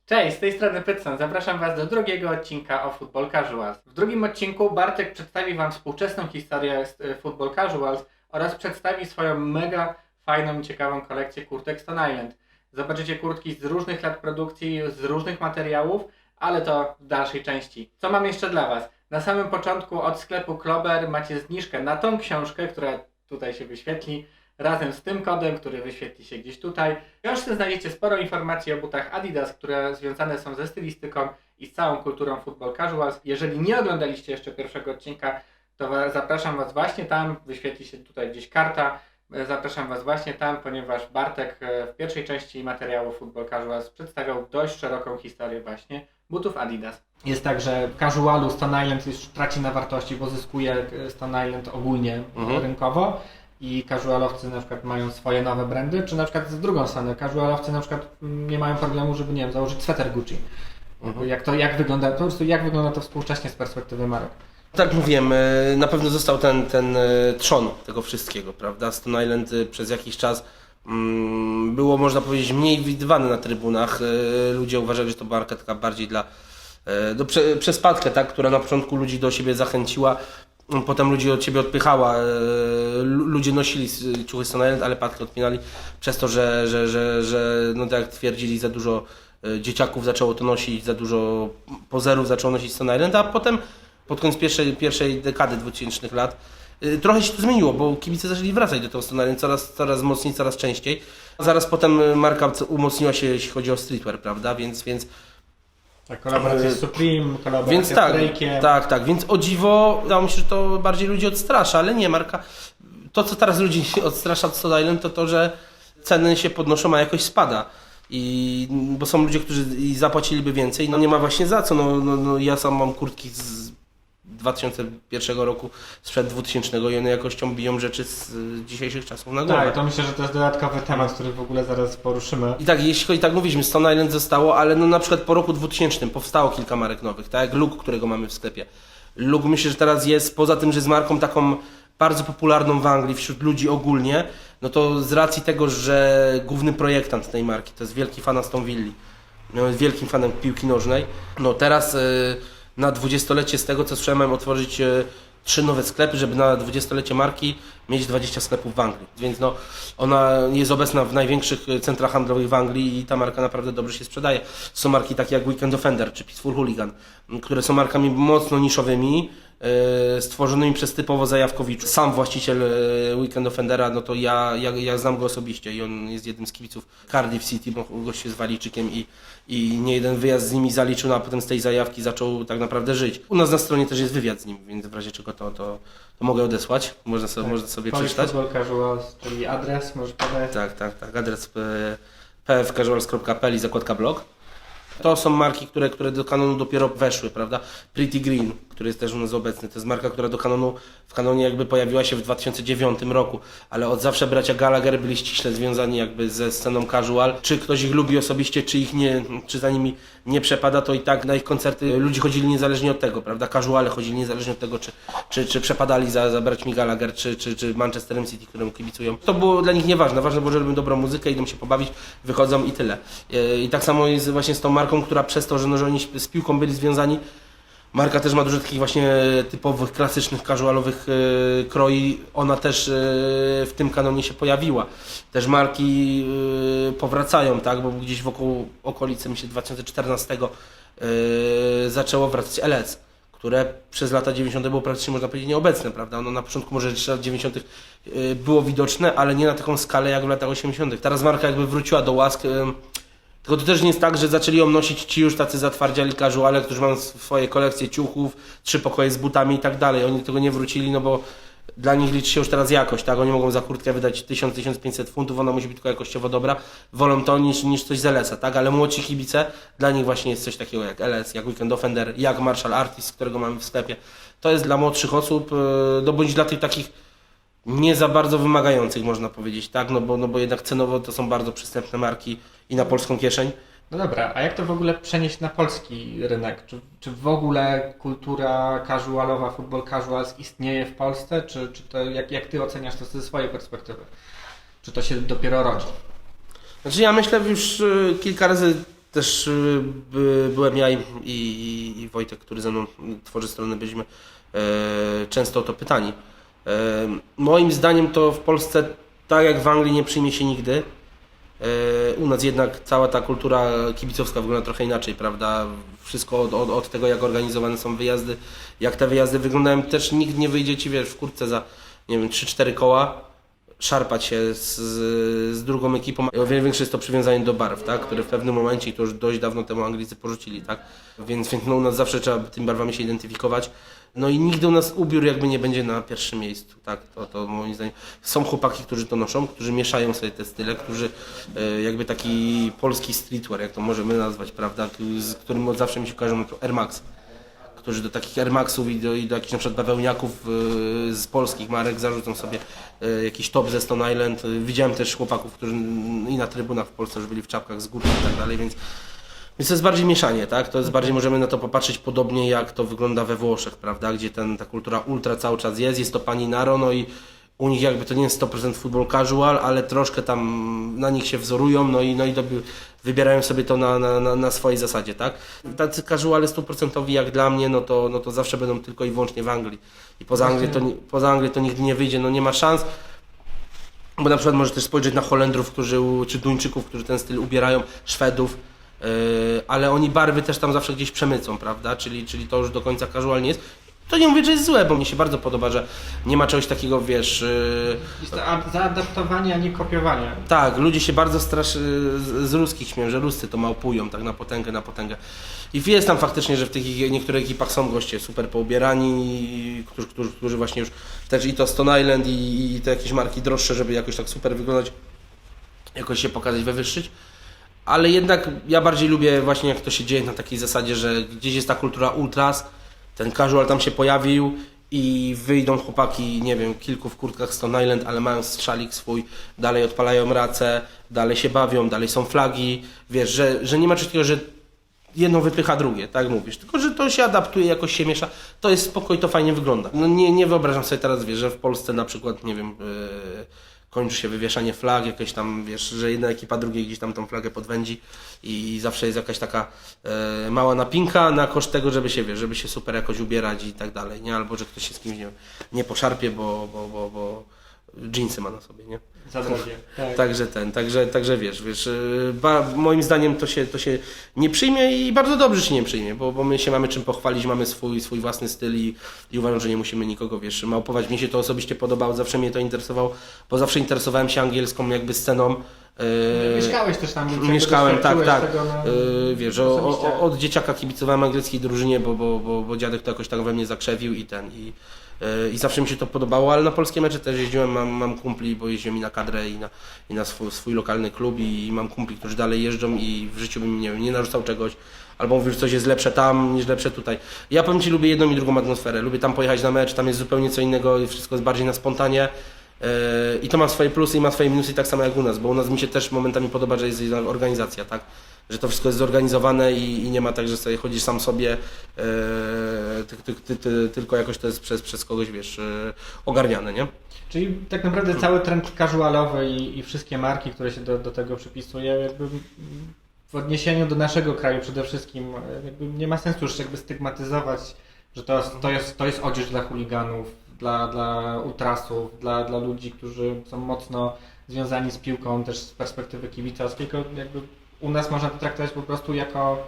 Cześć, z tej strony Pytson. Zapraszam Was do drugiego odcinka o Football Casuals. W drugim odcinku Bartek przedstawi Wam współczesną historię Football Casuals oraz przedstawi swoją mega fajną i ciekawą kolekcję kurtek Stone Island. Zobaczycie kurtki z różnych lat produkcji, z różnych materiałów, ale to w dalszej części. Co mam jeszcze dla Was? Na samym początku od sklepu Klober macie zniżkę na tą książkę, która tutaj się wyświetli, razem z tym kodem, który wyświetli się gdzieś tutaj. W książce znajdziecie sporo informacji o butach Adidas, które związane są ze stylistyką i z całą kulturą Football Casuals. Jeżeli nie oglądaliście jeszcze pierwszego odcinka, to zapraszam Was właśnie tam, wyświetli się tutaj gdzieś karta. Zapraszam Was właśnie tam, ponieważ Bartek w pierwszej części materiału Football Casuals przedstawiał dość szeroką historię właśnie butów Adidas. Jest tak, że casualu Stone Island już traci na wartości, bo zyskuje Stone Island ogólnie rynkowo. I casualowcy na przykład mają swoje nowe brandy, czy na przykład z drugą stronę, casualowcy na przykład nie mają problemu, żeby, nie wiem, założyć sweter Gucci. Jak wygląda, po prostu jak wygląda to współcześnie z perspektywy marek? Tak mówiłem, na pewno został ten trzon tego wszystkiego, prawda? Stone Island przez jakiś czas było, można powiedzieć, mniej widywany na trybunach. Ludzie uważali, że to marka taka bardziej dla przez Patkę, tak, która na początku ludzi do siebie zachęciła. Potem ludzi od ciebie odpychała, ludzie nosili ciuchy Stone Island, ale Patkę odpinali przez to, że no tak jak twierdzili, za dużo dzieciaków zaczęło to nosić, za dużo pozerów zaczęło nosić Stone Island, a potem pod koniec pierwszej dekady 2000 lat trochę się to zmieniło, bo kibice zaczęli wracać do tego Stone Island coraz mocniej, coraz częściej. Zaraz potem marka umocniła się, jeśli chodzi o streetwear, prawda, więc Tak, kolaboracja z Supreme, kolaboracja z Drake'iem. Tak, więc o dziwo, wydało mi się, że to bardziej ludzi odstrasza, ale nie, marka, to co teraz ludzi odstrasza od Stone Island, to, że ceny się podnoszą, a jakoś spada. Bo są ludzie, którzy zapłaciliby więcej, no nie ma właśnie za co, no ja sam mam kurtki z 2001 roku, sprzed 2000 i one jakością biją rzeczy z dzisiejszych czasów na głowę. Tak, to myślę, że to jest dodatkowy temat, który w ogóle zaraz poruszymy. I tak, jeśli chodzi, tak mówiliśmy, Stone Island zostało, ale no na przykład po roku 2000 powstało kilka marek nowych, tak jak Luke, którego mamy w sklepie. Luke myślę, że teraz jest, poza tym, że z marką taką bardzo popularną w Anglii, wśród ludzi ogólnie, no to z racji tego, że główny projektant tej marki to jest wielki fan Aston Villa, no jest wielkim fanem piłki nożnej, no teraz na 20-lecie, z tego co słyszałem, mają otworzyć 3 nowe sklepy, żeby na 20-lecie marki mieć 20 sklepów w Anglii. Więc no, ona jest obecna w największych centrach handlowych w Anglii i ta marka naprawdę dobrze się sprzedaje. Są marki takie jak Weekend Offender czy Peaceful Hooligan, które są markami mocno niszowymi, stworzonymi przez typowo zajawkowiczów. Sam właściciel Weekend Offendera, no to ja znam go osobiście i on jest jednym z kibiców Cardiff City, bo gość jest Walijczykiem i nie jeden wyjazd z nimi zaliczył, no a potem z tej zajawki zaczął tak naprawdę żyć. U nas na stronie też jest wywiad z nim, więc w razie czego to mogę odesłać, można sobie przeczytać. Football Casuals, czyli adres, możesz podać? Tak, adres pfcasuals.pl i zakładka blog. To są marki, które do kanonu dopiero weszły, prawda? Pretty Green, który jest też u nas obecny, to jest marka, która w kanonie jakby pojawiła się w 2009 roku, ale od zawsze bracia Gallagher byli ściśle związani jakby ze sceną casual. Czy ktoś ich lubi osobiście, czy za nimi nie przepada, to i tak na ich koncerty ludzie chodzili niezależnie od tego, prawda? Casuale chodzili niezależnie od tego, czy przepadali za braćmi Gallagher, czy Manchesterem City, któremu kibicują. To było dla nich nieważne, ważne było, że robią dobrą muzykę, idą się pobawić, wychodzą i tyle. I tak samo jest właśnie z tą marką, która przez to, że oni z piłką byli związani, marka też ma dużo takich właśnie typowych, klasycznych, casualowych kroi. Ona też w tym kanonie się pojawiła. Też marki powracają, tak? Bo gdzieś wokół okolicy, myślę, 2014 zaczęło wracać LS, które przez lata 90. było praktycznie, można powiedzieć, nieobecne, prawda? Ono na początku może jeszcze lat 90. było widoczne, ale nie na taką skalę jak w latach 80. Teraz marka jakby wróciła do łask. Tylko to też nie jest tak, że zaczęli ją nosić ci już tacy zatwardziali casuale, którzy mają swoje kolekcje ciuchów, 3 pokoje z butami i tak dalej. Oni do tego nie wrócili, no bo dla nich liczy się już teraz jakość, tak? Oni mogą za kurtkę wydać 1000-1500 funtów, ona musi być tylko jakościowo dobra. Wolą to niż coś z LS-a, tak? Ale młodzi kibice, dla nich właśnie jest coś takiego jak LS, jak Weekend Offender, jak Marshall Artist, którego mamy w sklepie. To jest dla młodszych osób, no bądź dla tych takich nie za bardzo wymagających, można powiedzieć, tak? No bo jednak cenowo to są bardzo przystępne marki i na polską kieszeń. No dobra, a jak to w ogóle przenieść na polski rynek? Czy w ogóle kultura casualowa, football casuals istnieje w Polsce? Czy to jak ty oceniasz to ze swojej perspektywy? Czy to się dopiero rodzi? Znaczy ja myślę, już kilka razy też byłem ja i Wojtek, który ze mną tworzy stronę, byliśmy często o to pytani. Moim zdaniem to w Polsce, tak jak w Anglii, nie przyjmie się nigdy. U nas jednak cała ta kultura kibicowska wygląda trochę inaczej, prawda? Wszystko od tego, jak organizowane są wyjazdy, jak te wyjazdy wyglądają, też nikt nie wyjdzie ci, wiesz, w kurtce za, nie wiem, 3-4 koła, szarpać się z drugą ekipą. O wiele większe jest to przywiązanie do barw, tak? Które w pewnym momencie, to już dość dawno temu Anglicy porzucili, tak? Więc no, u nas zawsze trzeba tymi barwami się identyfikować. No i nigdy u nas ubiór jakby nie będzie na pierwszym miejscu, tak? To moim zdaniem są chłopaki, którzy to noszą, którzy mieszają sobie te style, którzy jakby taki polski streetwear, jak to możemy nazwać, prawda? Z którym zawsze mi się kojarzą Air Max, którzy do takich Air Maxów i do jakichś na przykład bawełniaków z polskich marek zarzucą sobie jakiś top ze Stone Island. Widziałem też chłopaków, którzy i na trybunach w Polsce już byli w czapkach z górki i tak dalej, więc to jest bardziej mieszanie, tak? To jest bardziej, możemy na to popatrzeć podobnie jak to wygląda we Włoszech, prawda? Gdzie ta kultura ultra cały czas jest to paninaro, no i u nich jakby to nie jest 100% football casual, ale troszkę tam na nich się wzorują, no i wybierają sobie to na swojej zasadzie, tak? Tacy casuale 100% jak dla mnie, no to zawsze będą tylko i wyłącznie w Anglii. I poza Anglią to nigdy nie wyjdzie, no nie ma szans. Bo na przykład możesz też spojrzeć na Holendrów, czy Duńczyków, którzy ten styl ubierają, Szwedów, ale oni barwy też tam zawsze gdzieś przemycą, prawda? Czyli to już do końca casual nie jest. To nie mówię, że jest złe, bo mi się bardzo podoba, że nie ma czegoś takiego, wiesz... Jest to zaadaptowanie, a nie kopiowanie. Tak, ludzie się bardzo z ruskich śmieją, że Ruscy to małpują tak na potęgę. I jest tam faktycznie, że w tych niektórych ekipach są goście super poubierani, którzy właśnie już też i to Stone Island i te jakieś marki droższe, żeby jakoś tak super wyglądać, jakoś się pokazać, wywyższyć. Ale jednak ja bardziej lubię właśnie jak to się dzieje na takiej zasadzie, że gdzieś jest ta kultura ultras, ten casual tam się pojawił i wyjdą chłopaki, nie wiem, kilku w kurtkach Stone Island, ale mają strzalik swój, dalej odpalają racę, dalej się bawią, dalej są flagi, wiesz, że nie ma czegoś takiego, że jedno wypycha drugie, tak mówisz, tylko że to się adaptuje, jakoś się miesza, to jest spokój, to fajnie wygląda. No nie wyobrażam sobie teraz, wiesz, że w Polsce na przykład, nie wiem, kończy się wywieszanie flag, jakieś tam, wiesz, że jedna ekipa drugiej gdzieś tam tą flagę podwędzi i zawsze jest jakaś taka mała napinka na koszt tego, żeby się super jakoś ubierać i tak dalej, nie? Albo że ktoś się z kimś nie poszarpie, bo dżinsy ma na sobie, nie? Za drogie. Tak. Także wiesz, moim zdaniem to się nie przyjmie i bardzo dobrze się nie przyjmie, bo my się mamy czym pochwalić, mamy swój własny styl i uważam, że nie musimy nikogo, wiesz, małpować. Mnie się to osobiście podobało, zawsze mnie to interesowało, bo zawsze interesowałem się angielską jakby sceną. Mieszkałeś też tam. Mieszkałem, tak. Tego, Wiesz, od dzieciaka kibicowałem angielskiej drużynie, bo dziadek to jakoś tak we mnie zakrzewił i zawsze mi się to podobało, ale na polskie mecze też jeździłem, mam kumpli, bo jeździłem i na kadrę i na swój lokalny klub i mam kumpli, którzy dalej jeżdżą i w życiu bym nie narzucał czegoś, albo mówił, że coś jest lepsze tam niż lepsze tutaj. Ja powiem Ci, lubię jedną i drugą atmosferę, lubię tam pojechać na mecz, tam jest zupełnie co innego i wszystko jest bardziej na spontanie. I to ma swoje plusy i ma swoje minusy tak samo jak u nas, bo u nas mi się też momentami podoba, że jest organizacja, tak? Że to wszystko jest zorganizowane i nie ma tak, że sobie chodzisz sam sobie, tylko jakoś to jest przez kogoś, wiesz, ogarniane, nie? Czyli tak naprawdę cały trend casualowy i wszystkie marki, które się do tego przypisują, jakby w odniesieniu do naszego kraju przede wszystkim jakby nie ma sensu już jakby stygmatyzować, że to jest odzież dla chuliganów, dla ultrasów, dla ludzi, którzy są mocno związani z piłką, też z perspektywy kibicowskiej, tylko jakby u nas można to traktować po prostu jako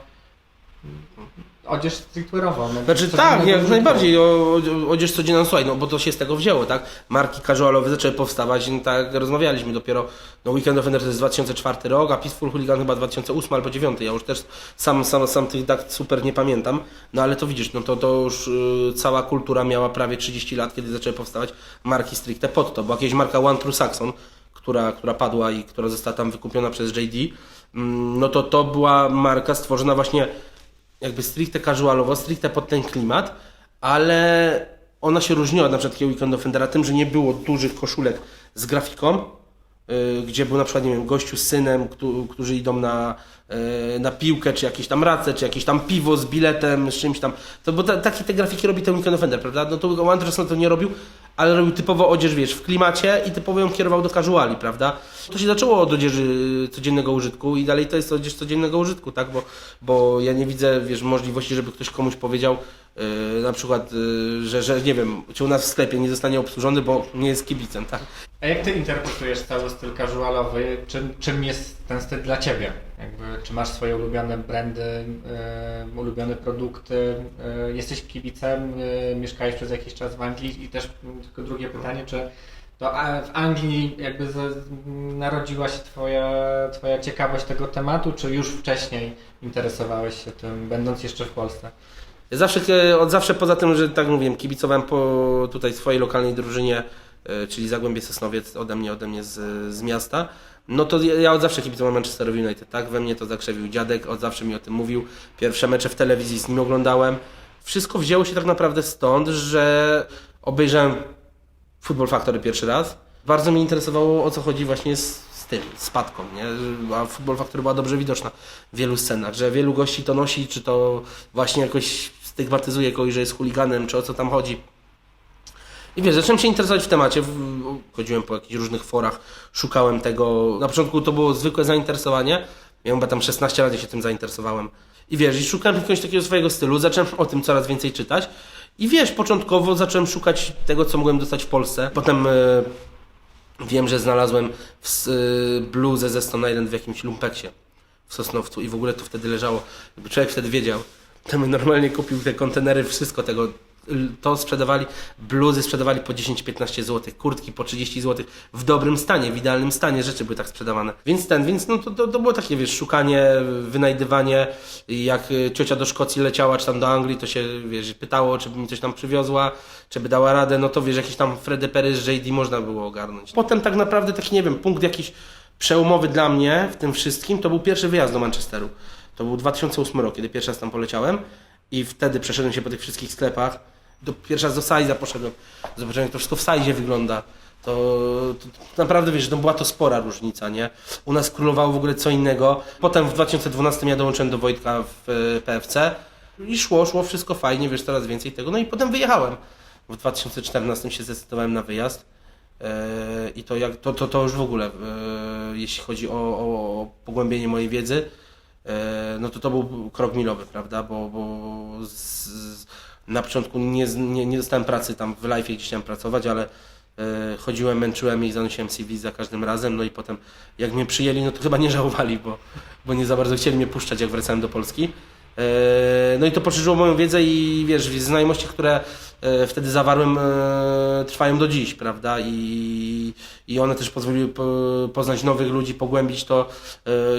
odzież streetwearową. Znaczy tak, jak najbardziej, odzież codzienną, słuchaj, no bo to się z tego wzięło, tak? Marki casualowe zaczęły powstawać, no, tak jak rozmawialiśmy dopiero, no Weekend Offender to jest 2004 rok, a Peaceful Hooligan chyba 2008 albo 2009, ja już też sam tych dat super nie pamiętam, no ale to widzisz, no to już cała kultura miała prawie 30 lat, kiedy zaczęły powstawać marki stricte pod to, bo jakaś marka One True Saxon, która padła i która została tam wykupiona przez JD, no to była marka stworzona właśnie jakby stricte casualowo, stricte pod ten klimat, ale ona się różniła na przykład takiego Weekend Offendera tym, że nie było dużych koszulek z grafiką, gdzie był na przykład, nie wiem, gościu z synem, którzy idą na piłkę, czy jakieś tam race, czy jakieś tam piwo z biletem, z czymś tam. To, bo takie te grafiki robi ten Weekend Offender, prawda? No to One True to nie robił, ale robił typowo odzież, wiesz, w klimacie i typowo ją kierował do casuali, prawda? To się zaczęło od odzieży codziennego użytku i dalej to jest odzież codziennego użytku, tak? Bo ja nie widzę, wiesz, możliwości, żeby ktoś komuś powiedział na przykład, że nie wiem, czy u nas w sklepie nie zostanie obsłużony, bo nie jest kibicem, tak? A jak ty interpretujesz cały styl casualowy? Czym jest ten styl dla ciebie? Czy masz swoje ulubione brandy, ulubione produkty? Jesteś kibicem? Mieszkałeś przez jakiś czas w Anglii? I też tylko drugie pytanie, czy to w Anglii narodziła się twoja ciekawość tego tematu, czy już wcześniej interesowałeś się tym, będąc jeszcze w Polsce? Ja od zawsze poza tym, że tak mówiłem, kibicowałem po tutaj swojej lokalnej drużynie, czyli Zagłębie Sosnowiec ode mnie z miasta, no to ja od zawsze kibicowałem Manchesterowi United, tak? We mnie to zakrzewił dziadek, od zawsze mi o tym mówił. Pierwsze mecze w telewizji z nim oglądałem. Wszystko wzięło się tak naprawdę stąd, że obejrzałem Football Factory pierwszy raz. Bardzo mnie interesowało, o co chodzi właśnie z tym, z Patką, nie? A Football Factory była dobrze widoczna w wielu scenach, że wielu gości to nosi, czy to właśnie jakoś stygmatyzuje kogoś, że jest chuliganem, czy o co tam chodzi. I wiesz, zacząłem się interesować w temacie, chodziłem po jakichś różnych forach, szukałem tego. Na początku to było zwykłe zainteresowanie, miałem chyba tam 16 lat, ja się tym zainteresowałem. I wiesz, i szukałem jakiegoś takiego swojego stylu, zacząłem o tym coraz więcej czytać. I wiesz, początkowo zacząłem szukać tego, co mogłem dostać w Polsce. Potem wiem, że znalazłem bluzę ze Stone Island w jakimś lumpeksie w Sosnowcu i w ogóle to wtedy leżało. Jakby człowiek wtedy wiedział. To my normalnie kupił te kontenery, wszystko tego. To sprzedawali, bluzy sprzedawali po 10-15 zł, kurtki po 30 zł, w dobrym stanie, w idealnym stanie rzeczy były tak sprzedawane. Więc no to było takie, wiesz, szukanie, wynajdywanie, jak ciocia do Szkocji leciała, czy tam do Anglii, to się, wiesz, pytało, czy by mi coś tam przywiozła, czy by dała radę, no to wiesz, jakiś tam Freddie Perry z JD można było ogarnąć. Potem tak naprawdę taki, nie wiem, punkt jakiś przełomowy dla mnie w tym wszystkim, to był pierwszy wyjazd do Manchesteru. To był 2008 rok, kiedy pierwszy raz tam poleciałem i wtedy przeszedłem się po tych wszystkich sklepach. Pierwszy raz do Size'a poszedłem, zobaczyłem, jak to wszystko w Size'ie wygląda. To naprawdę, wiesz, była to spora różnica, nie? U nas królowało w ogóle co innego. Potem w 2012 ja dołączyłem do Wojtka w PFC i szło wszystko fajnie, wiesz, coraz więcej tego. No i potem wyjechałem. W 2014 się zdecydowałem na wyjazd i to już w ogóle, jeśli chodzi o pogłębienie mojej wiedzy, no to był krok milowy, prawda? Bo na początku nie dostałem pracy tam w Life, gdzie chciałem pracować, ale chodziłem, męczyłem i zanosiłem CV za każdym razem, no i potem jak mnie przyjęli, no to chyba nie żałowali, bo nie za bardzo chcieli mnie puszczać, jak wracałem do Polski. No i to poszerzyło moją wiedzę i wiesz, znajomości, które wtedy zawarłem, trwają do dziś, prawda? I one też pozwoliły poznać nowych ludzi, pogłębić to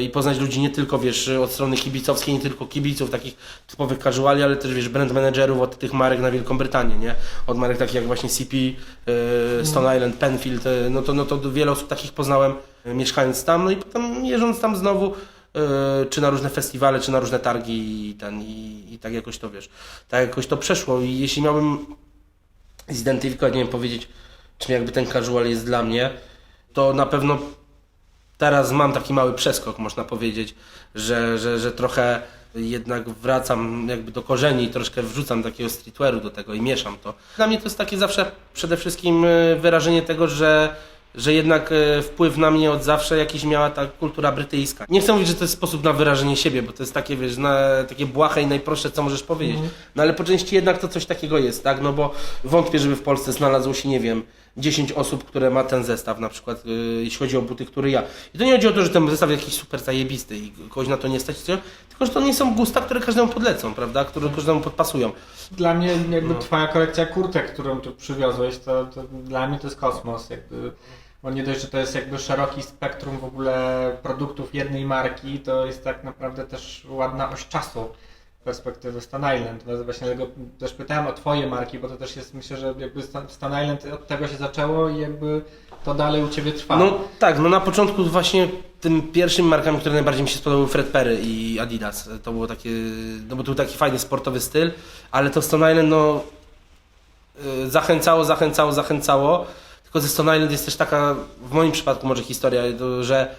i poznać ludzi nie tylko, wiesz, od strony kibicowskiej, nie tylko kibiców, takich typowych casuali, ale też, wiesz, brand managerów od tych marek na Wielką Brytanię, nie? Od marek takich jak właśnie CP, Stone Island, Penfield, no to wiele osób takich poznałem mieszkając tam, no i potem jeżdżąc tam znowu, czy na różne festiwale, czy na różne targi i tak jakoś to, wiesz, tak jakoś to przeszło i jeśli miałbym zidentyfikować, nie wiem, powiedzieć, czym jakby ten casual jest dla mnie, to na pewno teraz mam taki mały przeskok, można powiedzieć, że trochę jednak wracam jakby do korzeni i troszkę wrzucam takiego streetwearu do tego i mieszam to. Dla mnie to jest takie zawsze przede wszystkim wyrażenie tego, że jednak wpływ na mnie od zawsze jakiś miała ta kultura brytyjska. Nie chcę mówić, że to jest sposób na wyrażenie siebie, bo to jest takie, wiesz, takie błahe i najprostsze, co możesz powiedzieć. No ale po części jednak to coś takiego jest, tak? No bo wątpię, żeby w Polsce znalazło się, nie wiem, 10 osób, które ma ten zestaw, na przykład jeśli chodzi o buty, który ja. I to nie chodzi o to, że ten zestaw jest jakiś super zajebisty i kogoś na to nie stać, tylko że to nie są gusta, które każdemu podlecą, prawda? Które każdemu podpasują. Dla mnie jakby twoja kolekcja kurtek, którą tu przywiozłeś, to dla mnie to jest kosmos. Jakby, bo nie dość, że to jest jakby szeroki spektrum w ogóle produktów jednej marki, to jest tak naprawdę też ładna oś czasu z perspektywy Stone Island. Właśnie dlatego też pytałem o twoje marki, bo to też jest, myślę, że jakby Stone Island od tego się zaczęło i jakby to dalej u ciebie trwa. No tak, no na początku właśnie tym pierwszymi markami, które najbardziej mi się spodobały, Fred Perry i Adidas. To było takie, no bo to był taki fajny sportowy styl, ale to Stone Island no zachęcało. Tylko ze Stone Island jest też taka, w moim przypadku może historia, że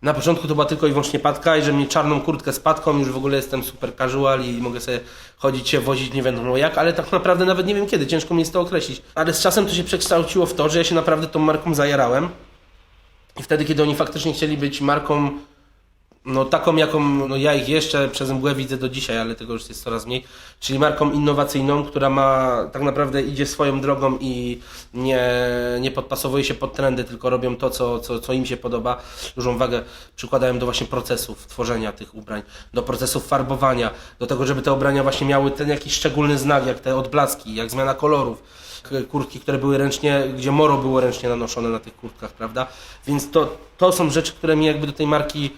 Na początku to była tylko i wyłącznie padka i że mnie czarną kurtkę z padką, już w ogóle jestem super casual i mogę sobie chodzić się wozić nie wiadomo jak, ale tak naprawdę nawet nie wiem kiedy, ciężko mi jest to określić. Ale z czasem to się przekształciło w to, że ja się naprawdę tą marką zajarałem i wtedy, kiedy oni faktycznie chcieli być marką no taką, jaką no ja ich jeszcze przez mgłę widzę do dzisiaj, ale tego już jest coraz mniej, czyli marką innowacyjną, która ma tak naprawdę idzie swoją drogą i nie podpasowuje się pod trendy, tylko robią to, co im się podoba. Dużą wagę przykładają do właśnie procesów tworzenia tych ubrań, do procesów farbowania, do tego, żeby te ubrania właśnie miały ten jakiś szczególny znak, jak te odblaski, jak zmiana kolorów. Kurtki, które były ręcznie, gdzie moro było ręcznie nanoszone na tych kurtkach, prawda? Więc to są rzeczy, które mnie jakby do tej marki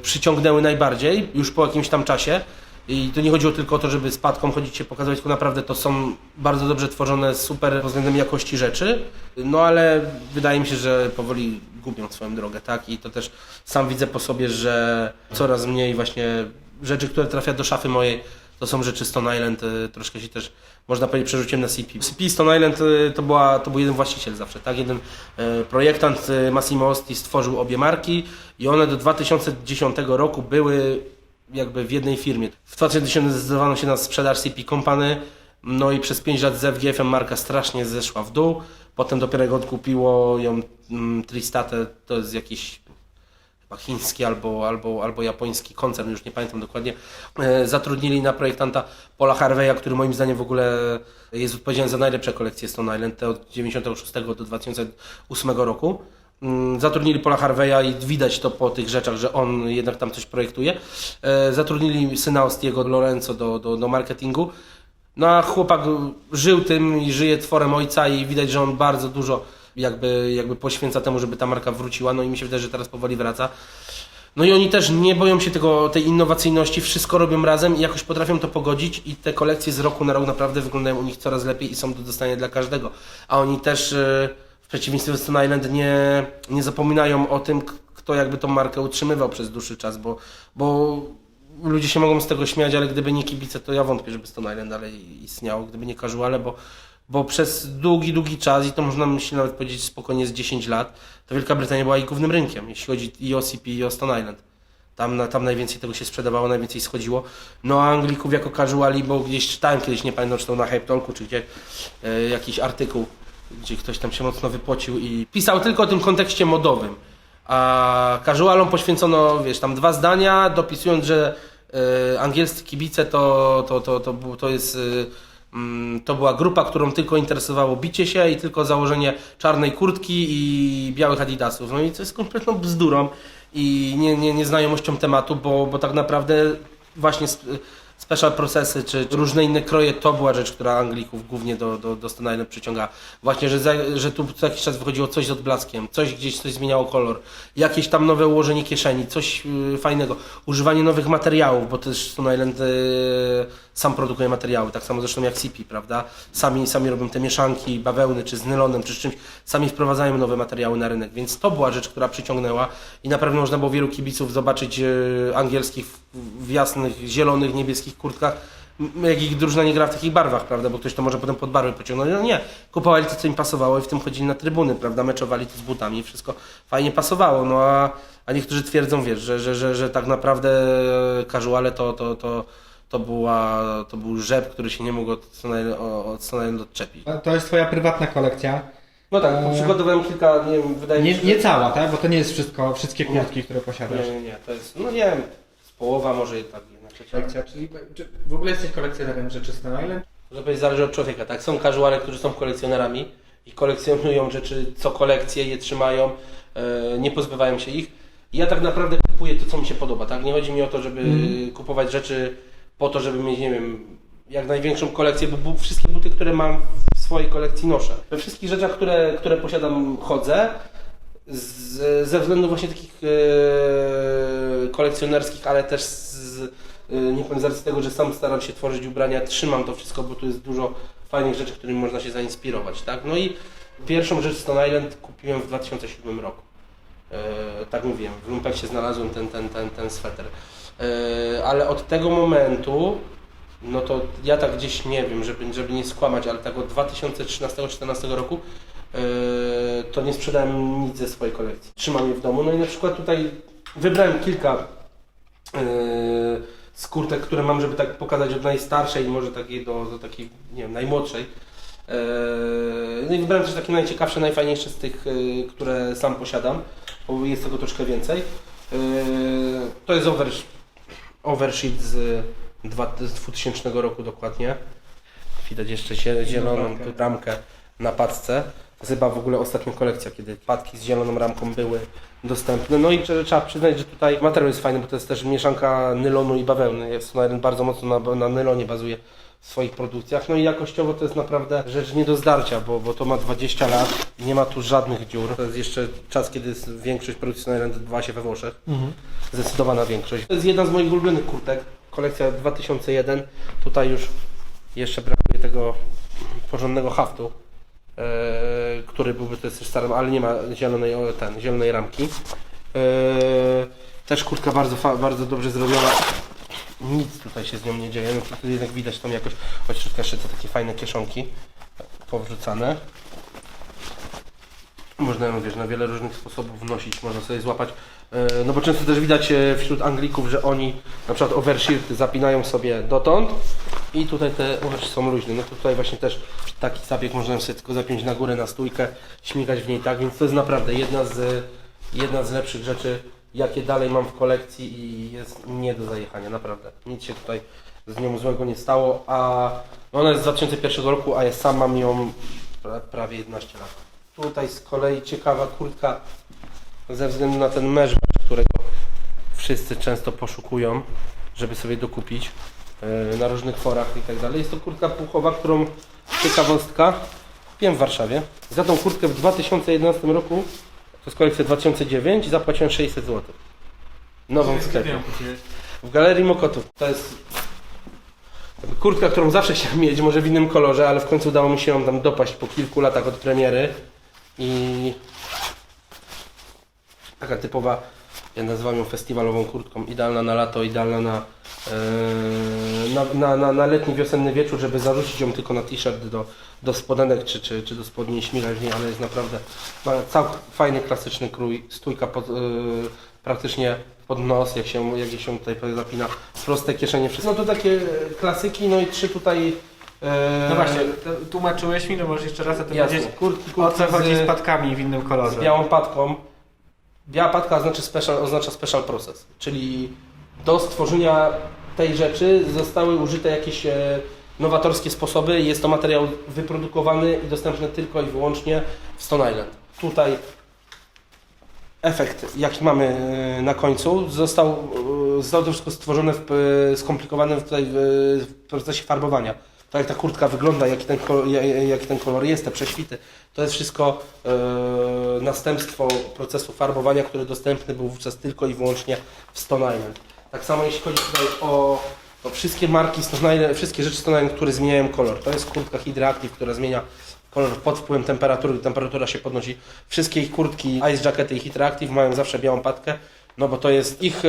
przyciągnęły najbardziej, już po jakimś tam czasie. I to nie chodziło tylko o to, żeby z padką chodzić się pokazywać, tylko naprawdę to są bardzo dobrze tworzone, super pod względem jakości rzeczy. No ale wydaje mi się, że powoli gubią swoją drogę, tak? I to też sam widzę po sobie, że coraz mniej właśnie rzeczy, które trafia do szafy mojej, to są rzeczy Stone Island, troszkę się też, można powiedzieć, przerzuciłem na CP. CP Stone Island to był jeden właściciel zawsze, tak? Jeden projektant Massimo Osti stworzył obie marki i one do 2010 roku były jakby w jednej firmie. W 2010 zdecydowano się na sprzedaż CP Company, no i przez 5 lat z FGF-em marka strasznie zeszła w dół. Potem dopiero jak odkupiło ją Tristate, to jest jakiś chyba chiński albo japoński koncern, już nie pamiętam dokładnie, zatrudnili na projektanta Paula Harveya, który moim zdaniem w ogóle jest odpowiedzialny za najlepsze kolekcje Stone Island, te od 96 do 2008 roku. Zatrudnili Paula Harveya i widać to po tych rzeczach, że on jednak tam coś projektuje. Zatrudnili syna Ostiego, Lorenzo, do marketingu. No a chłopak żył tym i żyje tworem ojca i widać, że on bardzo dużo jakby poświęca temu, żeby ta marka wróciła, no i mi się wydaje, że teraz powoli wraca. No i oni też nie boją się tej innowacyjności, wszystko robią razem i jakoś potrafią to pogodzić i te kolekcje z roku na rok naprawdę wyglądają u nich coraz lepiej i są do dostania dla każdego. A oni też w przeciwieństwie do Stone Island nie zapominają o tym, kto jakby tą markę utrzymywał przez dłuższy czas, bo ludzie się mogą z tego śmiać, ale gdyby nie kibice, to ja wątpię, żeby Stone Island dalej istniało, gdyby nie casuale, bo przez długi czas, i to można myślę nawet powiedzieć spokojnie z 10 lat, to Wielka Brytania była ich głównym rynkiem, jeśli chodzi i o CP, i o Stone Island. Tam najwięcej tego się sprzedawało, najwięcej schodziło. No a Anglików jako casuali, bo gdzieś czytałem kiedyś, nie pamiętam czy to na Hype Talku, czy gdzie, jakiś artykuł, gdzie ktoś tam się mocno wypocił i pisał tylko o tym kontekście modowym. A casualom poświęcono, wiesz, tam 2 zdania, dopisując, że angielscy kibice to była grupa, którą tylko interesowało bicie się i tylko założenie czarnej kurtki i białych adidasów. No i to jest kompletną bzdurą i nieznajomością tematu, bo tak naprawdę właśnie special procesy czy różne inne kroje to była rzecz, która Anglików głównie do Stone Island przyciąga. Właśnie, że tu co jakiś czas wychodziło coś z odblaskiem, coś zmieniało kolor, jakieś tam nowe ułożenie kieszeni, coś fajnego, używanie nowych materiałów, bo też Stone Island sam produkuje materiały, tak samo zresztą jak CP, prawda? Sami robią te mieszanki, bawełny, czy z nylonem, czy z czymś, sami wprowadzają nowe materiały na rynek, więc to była rzecz, która przyciągnęła i naprawdę można było wielu kibiców zobaczyć angielskich w jasnych, zielonych, niebieskich kurtkach, jak ich drużyna nie gra w takich barwach, prawda, bo ktoś to może potem pod barwy pociągnąć, no nie, kupowali to, co im pasowało i w tym chodzili na trybuny, prawda, meczowali to z butami i wszystko fajnie pasowało, no a niektórzy twierdzą, wiesz, że tak naprawdę casuale to był rzep, który się nie mógł od Stone Island odczepić. To jest twoja prywatna kolekcja. No tak, przygotowałem kilka, nie wiem, wydaje mi się, Nie cała, tak? Bo to nie jest wszystkie kurtki, które posiadasz. Nie, to jest, no nie wiem, z połowa może i tak, jedna trzecia. Kolekcja, czyli czy w ogóle jesteś kolekcjonerem rzeczy Stone Island? Można powiedzieć, zależy od człowieka, tak? Są casuale, którzy są kolekcjonerami i kolekcjonują rzeczy co kolekcje, je trzymają, nie pozbywają się ich. Ja tak naprawdę kupuję to, co mi się podoba, tak? Nie chodzi mi o to, żeby kupować rzeczy po to, żeby mieć, nie wiem, jak największą kolekcję, bo wszystkie buty, które mam w swojej kolekcji noszę. We wszystkich rzeczach, które posiadam, chodzę ze względów właśnie takich kolekcjonerskich, ale też nie powiem z racji tego, że sam staram się tworzyć ubrania, trzymam to wszystko, bo tu jest dużo fajnych rzeczy, którymi można się zainspirować, tak? No i pierwszą rzecz Stone Island kupiłem w 2007 roku. Tak mówiłem, w Lumpeksie znalazłem ten sweter. Ale od tego momentu, no to ja tak gdzieś nie wiem, żeby nie skłamać, ale tak od 2013-2014 roku to nie sprzedałem nic ze swojej kolekcji. Trzymam je w domu, no i na przykład tutaj Wybrałem kilka z kurtek, które mam, żeby tak pokazać od najstarszej, może takiej do takiej, nie wiem, najmłodszej. No i wybrałem też takie najciekawsze, najfajniejsze z tych, które sam posiadam, bo jest tego troszkę więcej. To jest Oversheet z 2000 roku dokładnie. Widać jeszcze zieloną ramkę na padce. To jest chyba w ogóle ostatnia kolekcja, kiedy padki z zieloną ramką były dostępne. No i trzeba przyznać, że tutaj materiał jest fajny, bo to jest też mieszanka nylonu i bawełny. Stone Island bardzo mocno na nylonie bazuje w swoich produkcjach. No i jakościowo to jest naprawdę rzecz nie do zdarcia, bo to ma 20 lat i nie ma tu żadnych dziur. To jest jeszcze czas, kiedy większość produkcji Stone Island odbywa się we Włoszech. Zdecydowana większość. To jest jedna z moich ulubionych kurtek. Kolekcja 2001. Tutaj już jeszcze brakuje tego porządnego haftu, który byłby to jest też starym, ale nie ma zielonej ramki. Też kurtka bardzo dobrze zrobiona. Nic tutaj się z nią nie dzieje, no tutaj jednak widać tam jakoś od środka jeszcze te takie fajne kieszonki powrzucane. Można ją, wiesz, na wiele różnych sposobów wnosić, można sobie złapać. No bo często też widać wśród Anglików, że oni na przykład overshirty zapinają sobie dotąd i tutaj te overshirty są luźne. No to tutaj właśnie też taki zabieg można sobie tylko zapiąć na górę, na stójkę, śmigać w niej tak, więc to jest naprawdę jedna z lepszych rzeczy, jakie dalej mam w kolekcji i jest nie do zajechania, naprawdę. Nic się tutaj z nią złego nie stało, a ona jest z 2001 roku, a ja sam mam ją prawie 11 lat. Tutaj z kolei ciekawa kurtka ze względu na ten mesh, którego wszyscy często poszukują, żeby sobie dokupić na różnych forach i tak dalej. Jest to kurtka puchowa, którą, ciekawostka, kupiłem w Warszawie. Za tą kurtkę w 2011 roku, to jest kolekcja 2009, zapłaciłem 600 zł. Nową w sklepie. W Galerii Mokotów. To jest kurtka, którą zawsze chciałem mieć, może w innym kolorze, ale w końcu udało mi się ją tam dopaść po kilku latach od premiery. I taka typowa, ja nazywam ją festiwalową kurtką, idealna na lato, idealna na letni, wiosenny wieczór, żeby zarzucić ją tylko na t-shirt do spodenek czy do spodni i śmigać w niej, ale jest naprawdę całkiem fajny, klasyczny krój, stójka praktycznie pod nos, jak się tutaj zapina, proste kieszenie, wszystko. No to takie klasyki, no i 3 tutaj. No właśnie, tłumaczyłeś mi, no może jeszcze raz o tym powiedzieć, o co kurtki chodzi z padkami w innym kolorze. Z białą padką. Biała padka oznacza special process, czyli do stworzenia tej rzeczy zostały użyte jakieś nowatorskie sposoby. Jest to materiał wyprodukowany i dostępny tylko i wyłącznie w Stone Island. Tutaj efekt, jaki mamy na końcu, zostało to wszystko stworzone, skomplikowane tutaj w procesie farbowania. Tak jak ta kurtka wygląda, jaki ten kolor jest, te prześwity, to jest wszystko następstwo procesu farbowania, który dostępny był wówczas tylko i wyłącznie w Stone Island. Tak samo jeśli chodzi tutaj o wszystkie marki Stone Island, wszystkie rzeczy Stone Island, które zmieniają kolor. To jest kurtka Hydra Active, która zmienia kolor pod wpływem temperatury, gdy temperatura się podnosi. Wszystkie ich kurtki Ice Jackety i Hydra Active mają zawsze białą padkę. No bo to jest ich,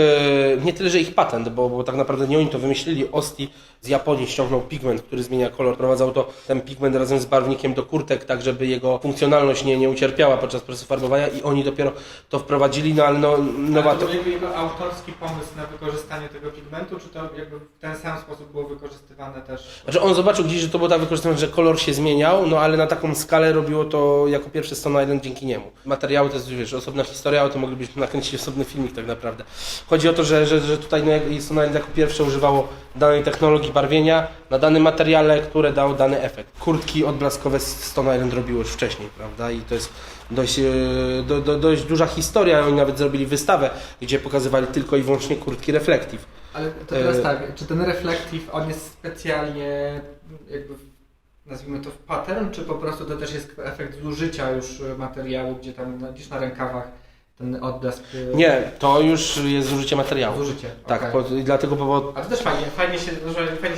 nie tyle, że ich patent, bo tak naprawdę nie oni to wymyślili. Osti z Japonii ściągnął pigment, który zmienia kolor. Prowadzał ten pigment razem z barwnikiem do kurtek, tak żeby jego funkcjonalność nie ucierpiała podczas procesu farbowania i oni dopiero to wprowadzili, no ale to był jego autorski pomysł na wykorzystanie tego pigmentu, czy to jakby w ten sam sposób było wykorzystywane też? Znaczy on zobaczył gdzieś, że to było tak wykorzystywane, że kolor się zmieniał, no ale na taką skalę robiło to jako pierwszy Stone Island dzięki niemu. Materiały to jest, wiesz, osobna historia, ale to moglibyśmy nakręcić osobny filmik tak naprawdę. Chodzi o to, że tutaj Stone Island jako pierwsze używało danej technologii barwienia na danym materiale, które dał dany efekt. Kurtki odblaskowe Stone Island robiło już wcześniej, prawda? I to jest dość duża historia. Oni nawet zrobili wystawę, gdzie pokazywali tylko i wyłącznie kurtki Reflective. Ale to teraz tak, czy ten Reflective, on jest specjalnie jakby, nazwijmy to w pattern, czy po prostu to też jest efekt zużycia już materiału, gdzie tam gdzieś na rękawach ten odblask... Nie, to już jest zużycie materiału. Zużycie, tak, okay. Dlatego... Ale to też fajnie się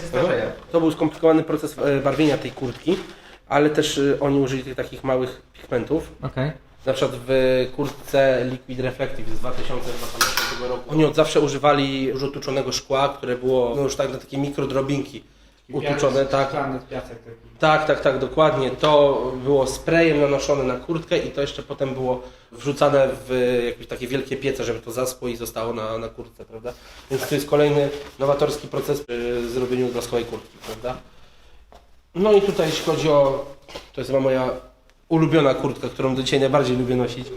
starzeje. To był skomplikowany proces barwienia tej kurtki, ale też oni użyli tych takich małych pigmentów. Okay. Na przykład w kurtce Liquid Reflective z 2012 roku. Oni od zawsze używali dużo tuczonego szkła, które było już tak na takie mikrodrobinki utuczone, tak. Szklany piasek taki. Tak, dokładnie. To było sprayem nanoszone na kurtkę i to jeszcze potem było wrzucane w jakieś takie wielkie piece, żeby to zaschło i zostało na kurtce, prawda? Więc to jest kolejny nowatorski proces przy zrobieniu blaskowej kurtki, prawda? No i tutaj jeśli chodzi o, to jest chyba moja ulubiona kurtka, którą do dzisiaj najbardziej lubię nosić,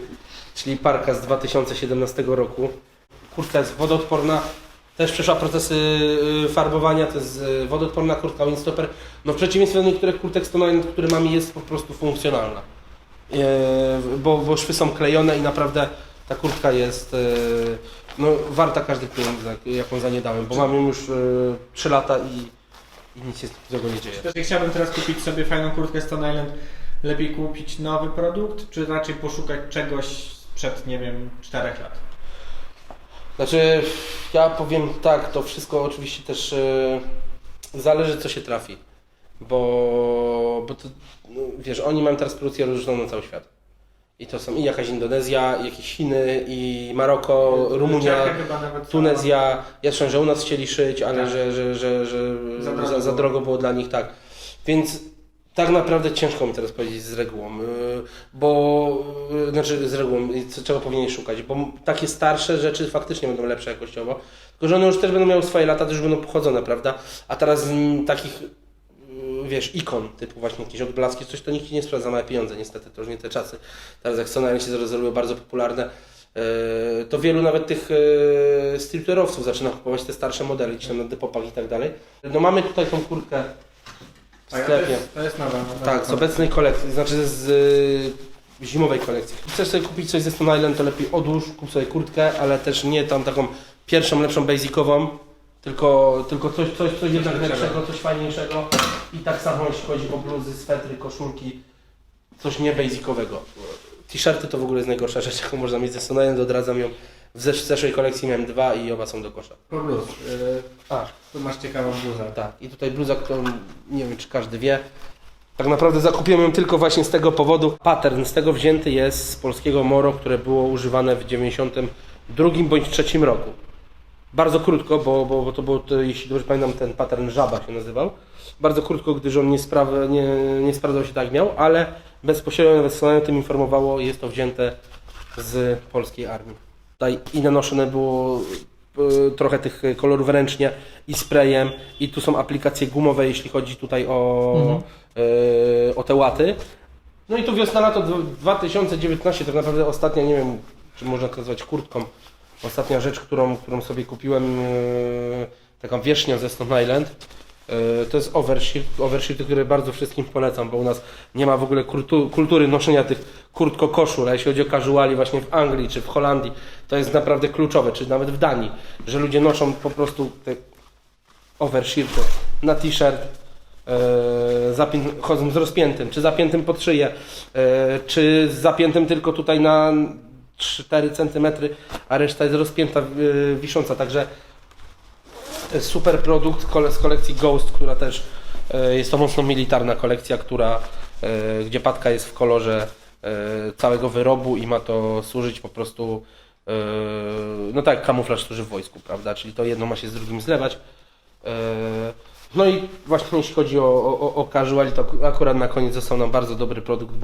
czyli parka z 2017 roku. Kurtka jest wodoodporna, też przeszła procesy farbowania, to jest wodoodporna kurtka Windstopper. No w przeciwieństwie do niektórych kurtek Stone Island, które mamy, jest po prostu funkcjonalna. Bo szwy są klejone i naprawdę ta kurtka jest no, warta każdy pieniądz, jaką za nie dałem, bo mam ją już 3 lata i nic się z tego nie dzieje. Jeżeli chciałbym teraz kupić sobie fajną kurtkę Stone Island, lepiej kupić nowy produkt, czy raczej poszukać czegoś sprzed, nie wiem, 4 lat? Znaczy, ja powiem tak, to wszystko oczywiście też zależy, co się trafi, bo to, no, wiesz, oni mają teraz produkcję rozrzuconą na cały świat. I to są i jakaś Indonezja, i jakieś Chiny, i Maroko, Rumunia, Tunezja. Ja słyszałem, że u nas chcieli szyć, ale tak. że za drogo było dla nich, tak. Więc tak naprawdę ciężko mi teraz powiedzieć z regułą, znaczy z regułą, czego powinien szukać, bo takie starsze rzeczy faktycznie będą lepsze jakościowo, tylko że one już też będą miały swoje lata, też będą pochodzone, prawda? A teraz takich, wiesz, ikon, typu właśnie jakieś odblaski, coś, to nikt ci nie sprawdza za małe pieniądze, niestety, to już nie te czasy. Teraz jak Stone Island się zrobiły bardzo popularne, to wielu nawet tych streetwearowców zaczyna kupować te starsze modele, gdzieś tam na depopach i tak dalej. No mamy tutaj tą kurtkę w sklepie. To jest nowa. Tak, z obecnej kolekcji, znaczy z zimowej kolekcji. Chcesz sobie kupić coś ze Stone Island, to lepiej odłóż, kup sobie kurtkę, ale też nie tam taką pierwszą, lepszą, basicową, tylko coś jednak lepszego, coś fajniejszego. I tak samo jeśli chodzi o bluzy, swetry, koszulki, coś nie basicowego. T-shirty to w ogóle jest najgorsza rzecz, jaką można mieć ze Stone Island, odradzam ją. W zeszłej kolekcji miałem 2 i oba są do kosza. Bluz. Tu masz ciekawą bluzę. Tak, i tutaj bluza, którą nie wiem, czy każdy wie. Tak naprawdę zakupiłem ją tylko właśnie z tego powodu. Pattern z tego wzięty jest z polskiego Moro, które było używane w 92 bądź 3 roku. Bardzo krótko, bo to było, jeśli dobrze pamiętam, ten pattern Żaba się nazywał. Bardzo krótko, gdyż on nie sprawdzał się tak jak miał, ale bezpośrednio nawet Stone o tym informowało, jest to wzięte z polskiej armii. Tutaj i nanoszone było trochę tych kolorów ręcznie i sprayem, i tu są aplikacje gumowe, jeśli chodzi tutaj o te łaty. No i tu wiosna, lato 2019, tak naprawdę ostatnia, nie wiem, czy można to nazwać kurtką, ostatnia rzecz, którą sobie kupiłem, taką wierzchnią ze Stone Island, to jest overshirt, który bardzo wszystkim polecam, bo u nas nie ma w ogóle kultury noszenia tych kurtko-koszul, a jeśli chodzi o casuali właśnie w Anglii czy w Holandii, to jest naprawdę kluczowe, czy nawet w Danii, że ludzie noszą po prostu te overshirty na t-shirt, chodzą z rozpiętym, czy zapiętym pod szyję, czy z zapiętym tylko tutaj na 4 cm, a reszta jest rozpięta, wisząca, także super produkt z kolekcji Ghost, która też jest to mocno militarna kolekcja, gdzie patka jest w kolorze całego wyrobu i ma to służyć po prostu, no tak jak kamuflaż służy w wojsku, prawda, czyli to jedno ma się z drugim zlewać. No i właśnie jeśli chodzi o casual, to akurat na koniec został nam bardzo dobry produkt,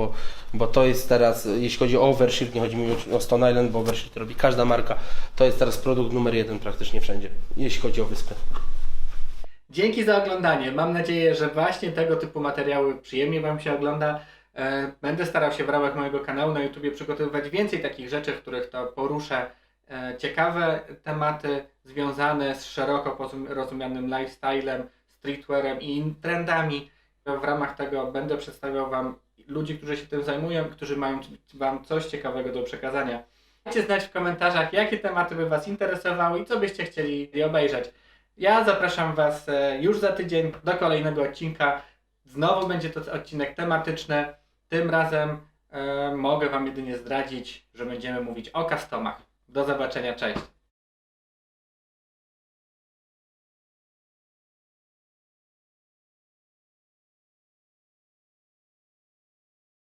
bo to jest teraz, jeśli chodzi o overshirt, nie chodzi mi o Stone Island, bo overshirt robi każda marka, to jest teraz produkt numer 1 praktycznie wszędzie, jeśli chodzi o wyspę. Dzięki za oglądanie. Mam nadzieję, że właśnie tego typu materiały przyjemnie Wam się ogląda. Będę starał się w ramach mojego kanału na YouTubie przygotowywać więcej takich rzeczy, w których to poruszę ciekawe tematy związane z szeroko rozumianym lifestylem, streetwearem i trendami. W ramach tego będę przedstawiał Wam ludzi, którzy się tym zajmują, którzy mają Wam coś ciekawego do przekazania. Dajcie znać w komentarzach, jakie tematy by Was interesowały i co byście chcieli obejrzeć. Ja zapraszam Was już za tydzień do kolejnego odcinka. Znowu będzie to odcinek tematyczny. Tym razem mogę Wam jedynie zdradzić, że będziemy mówić o customach. Do zobaczenia, cześć!